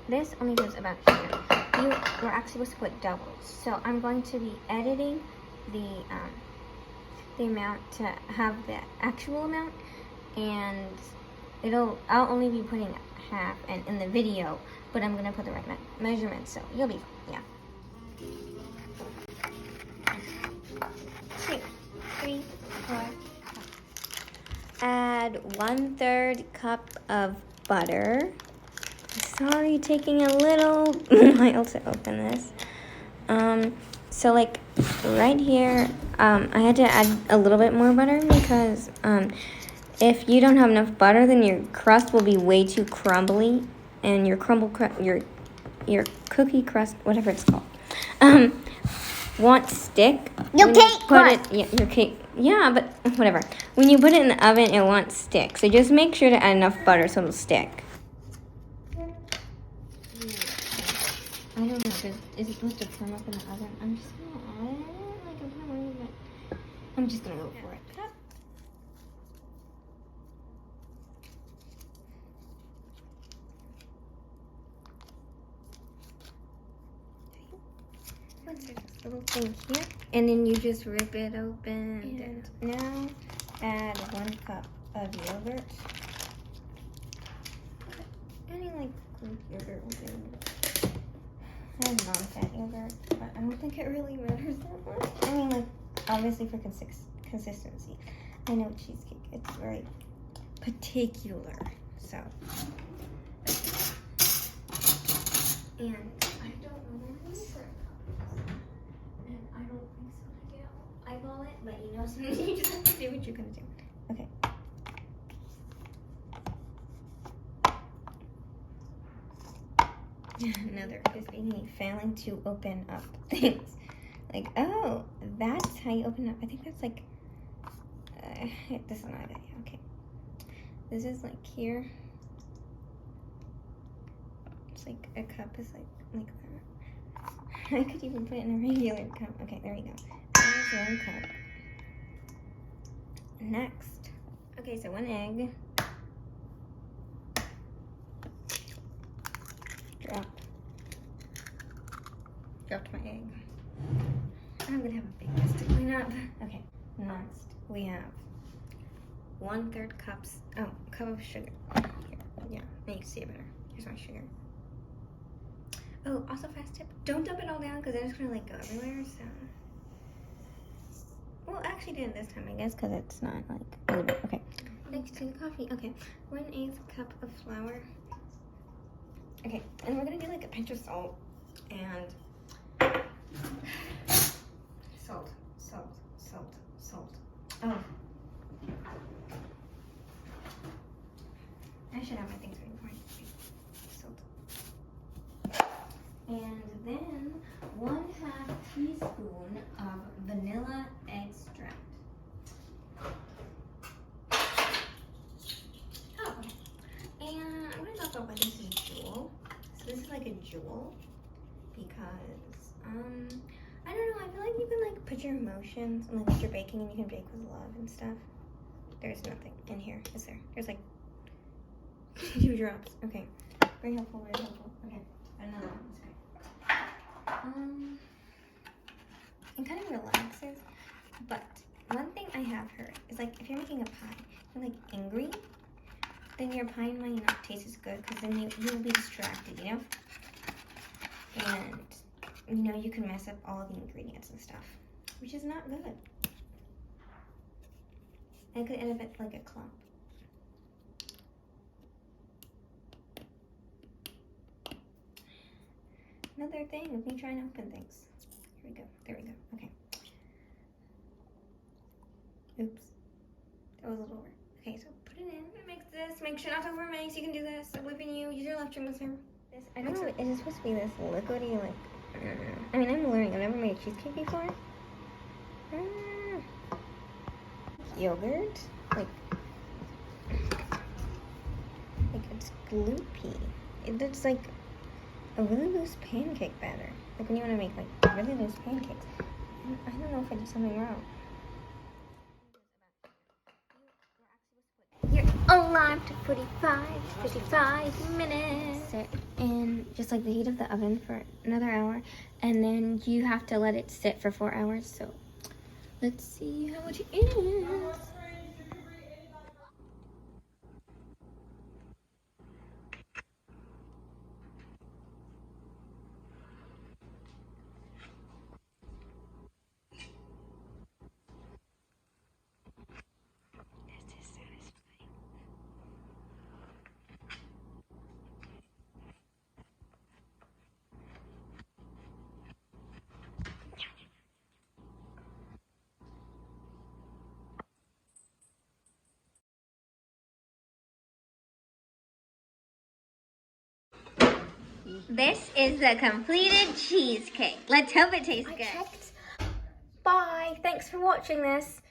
this only goes about here. We're actually supposed to put doubles. So I'm going to be editing the amount to have the actual amount, and I'll only be putting half and in the video, but I'm gonna put the right measurements, so you'll be, yeah. 2, 3, 4. Add 1/3 cup of butter. Sorry, taking a little while to open this. So like right here, I had to add a little bit more butter because if you don't have enough butter, then your crust will be way too crumbly, and your your cookie crust, whatever it's called, won't stick. Your cake crust. Your cake. Yeah, but whatever. When you put it in the oven, it won't stick. So just make sure to add enough butter so it'll stick. I don't know, because is it supposed to firm up in the oven? I'm just gonna add it. Like, I'm not worried, but I'm just gonna go for it. What's this little thing here? And then you just rip it open. And now add 1 cup of yogurt. Any like Greek yogurt will do. I have non-fat yogurt, but I don't think it really matters that much. I mean, like, obviously for consistency. I know cheesecake, it's very particular, so. And I don't know where this for a cup. And I don't think so. I eyeball it, but you know, sometimes you just have to do what you're gonna do. Okay. Another crispy me failing to open up things. Like, oh, that's how you open up. I think that's like, this is not a video. Okay. This is like here. It's like a cup is like that. I could even put it in a regular cup. Okay, there we go. There's 1 cup. Next. Okay, so 1 egg. Dropped my egg. I'm gonna have a big mess to clean up. Okay, next we have 1/3 cup of sugar. Here, yeah, now you can see it better. Here's my sugar. Oh, also fast tip, don't dump it all down because then it's gonna like go everywhere, so. Well, actually did it this time, I guess, because it's not like, okay. Next to the coffee, okay. 1/8 cup of flour. Okay, and we're gonna do like a pinch of salt and salt. Oh. I should have my things ready for salt. And then 1/2 teaspoon of vanilla extract. Oh, okay. And I'm gonna talk about why this is jewel. So this is like a jewel because I don't know, I feel like you can like put your emotions and like what you're baking, and you can bake with love and stuff. There's nothing in here, is there? There's like 2 drops. Okay. Very helpful, very helpful. Okay. Another one. It kind of relaxes, but one thing I have heard is like if you're making a pie, you're like angry, then your pie might not taste as good because then you will be distracted, you know? And you know, you can mess up all the ingredients and stuff, which is not good. And it could end up like a clump. Another thing of me trying to open things. Here we go. There we go. Okay. Oops. That was a little over. Okay, so put it in. Mix this. Make sure not to overmix. You can do this. I'm whipping you. Use your left trimmer. This, I don't know. Is it supposed to be this liquidy? Like, I don't know. I mean, I'm learning. I've never made a cheesecake before. Yogurt. Like it's gloopy. It looks like a really loose pancake batter. Like when you want to make like really loose pancakes. I don't know if I did something wrong. Here, alive to 45 minutes. Sit in just like the heat of the oven for another hour, and then you have to let it sit for 4 hours. So let's see how it is. This is satisfying. This is the completed cheesecake. Let's hope it tastes good. Bye. Thanks for watching this.